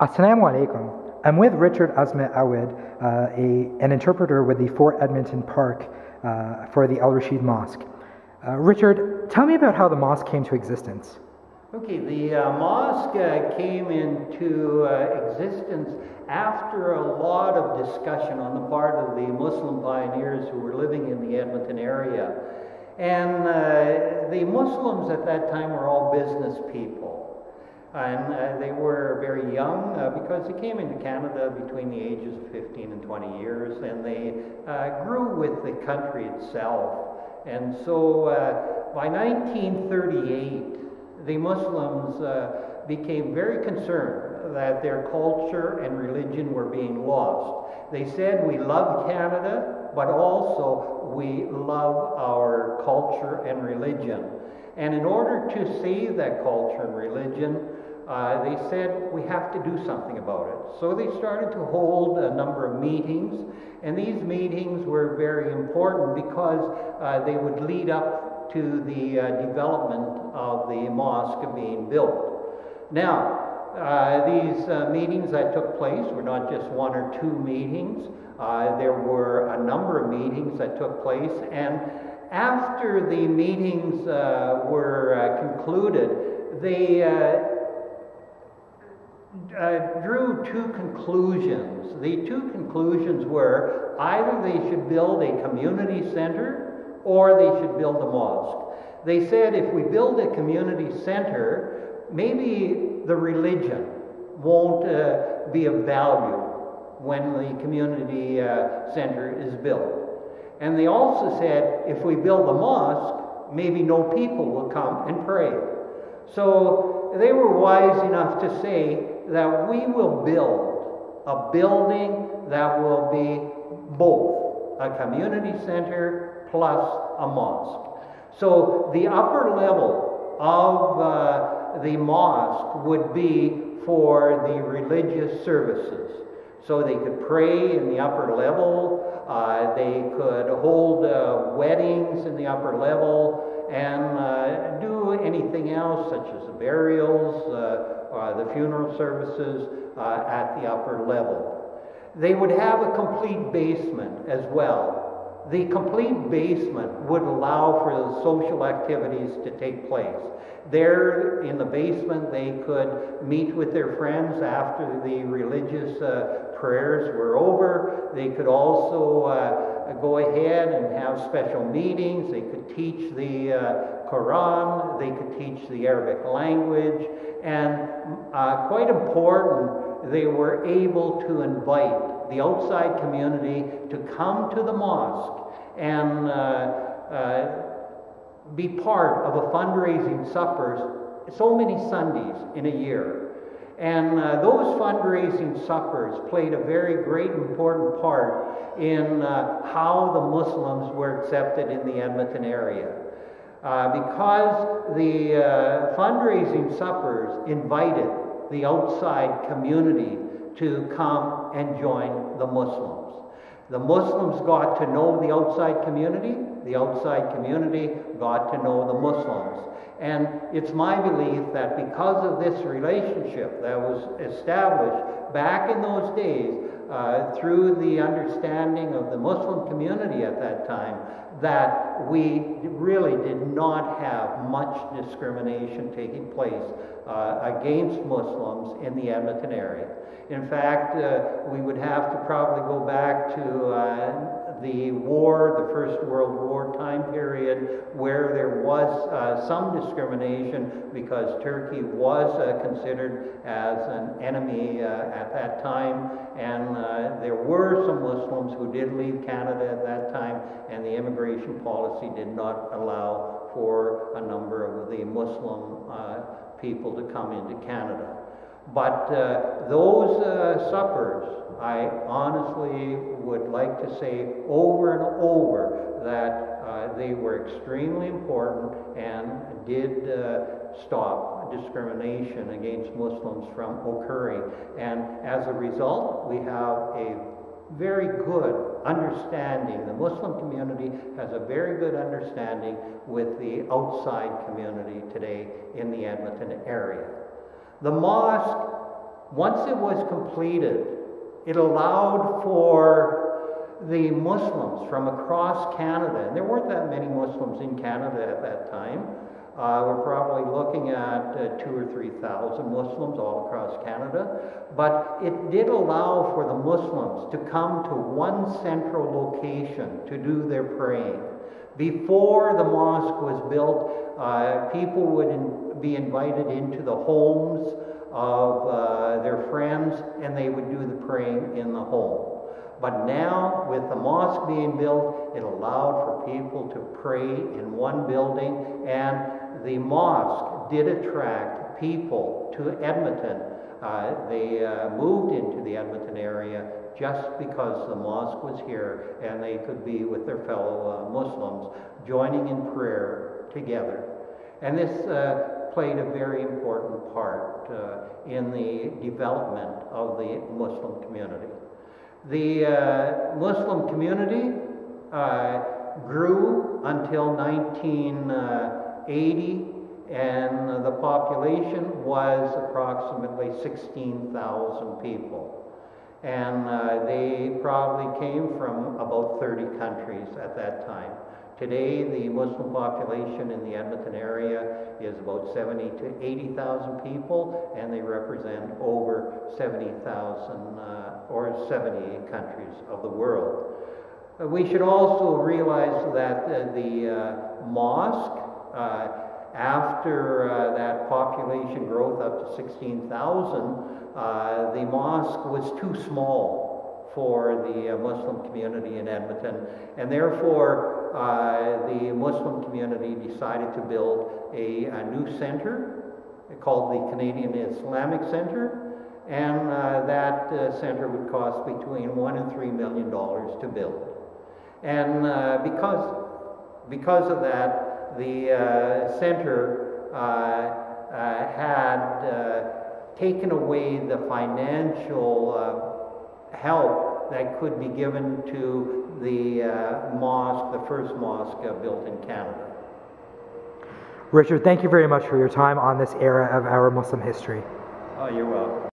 Assalamu alaikum. I'm with Richard Asma Awad, an interpreter with the Fort Edmonton Park for the Al-Rashid Mosque. Richard, tell me about how the mosque came to existence. Okay, the mosque came into existence after a lot of discussion on the part of the Muslim pioneers who were living in the Edmonton area. And the Muslims at that time were all business people. And they were very young because they came into Canada between the ages of 15 and 20 years, and they grew with the country itself. And so by 1938, the Muslims became very concerned that their culture and religion were being lost. They said, we love Canada, but also we love our culture and religion. And in order to save that culture and religion, they said, we have to do something about it. So they started to hold a number of meetings, and these meetings were very important because they would lead up to the development of the mosque being built. Now, these meetings that took place were not just one or two meetings. There were a number of meetings that took place, and after the meetings were concluded, they drew two conclusions. The two conclusions were either they should build a community center or they should build a mosque. They said if we build a community center, maybe the religion won't be of value when the community center is built. And they also said if we build a mosque, maybe no people will come and pray. So they were wise enough to say that we will build a building that will be both a community center plus a mosque. So the upper level of the mosque would be for the religious services. So they could pray in the upper level, they could hold weddings in the upper level, and do anything else such as the burials, the funeral services at the upper level. They would have a complete basement as well. The complete basement would allow for the social activities to take place. There in the basement they could meet with their friends after the religious prayers were over. They could also go ahead and have special meetings. They could teach the Quran, they could teach the Arabic language, and quite important, they were able to invite the outside community to come to the mosque and be part of a fundraising suppers so many Sundays in a year. And those fundraising suppers played a very great important part in how the Muslims were accepted in the Edmonton area. Because the fundraising suppers invited the outside community to come and join the Muslims. The Muslims got to know the outside community got to know the Muslims. And it's my belief that because of this relationship that was established back in those days, through the understanding of the Muslim community at that time, that we really did not have much discrimination taking place against Muslims in the Edmonton area. In fact, we would have to probably go back to the war, the First World War time period, where there was some discrimination because Turkey was considered as an enemy at that time, and there were some Muslims who did leave Canada at that time, and the immigration policy did not allow for a number of the Muslim people to come into Canada. But those suppers, I honestly would like to say over and over that they were extremely important and did stop discrimination against Muslims from occurring. And as a result, we have a very good understanding. The Muslim community has a very good understanding with the outside community today in the Edmonton area. The mosque Once it was completed, it allowed for the Muslims from across Canada, and there weren't that many Muslims in Canada at that time. We're probably looking at 2,000 or 3,000 Muslims all across Canada, but it did allow for the Muslims to come to one central location to do their praying. Before the mosque was built, people would be invited into the homes of their friends, and they would do the praying in the home. But now, with the mosque being built, it allowed for people to pray in one building, and the mosque did attract people to Edmonton. They moved into the Edmonton area just because the mosque was here, and they could be with their fellow Muslims, joining in prayer together. And this played a very important part in the development of the Muslim community. The Muslim community grew until 1980, and the population was approximately 16,000 people. And they probably came from about 30 countries at that time. Today, the Muslim population in the Edmonton area is about 70 to 80,000 people, and they represent over 70,000 or 70 countries of the world. We should also realize that the mosque, after that population growth up to 16,000, the mosque was too small for the Muslim community in Edmonton, and therefore the Muslim community decided to build a new center called the Canadian Islamic Center, and that center would cost between $1 and $3 million to build. And because of that, the center had taken away the financial help that could be given to the mosque, the first mosque built in Canada. Richard, thank you very much for your time on this era of our Muslim history. Oh, you're welcome.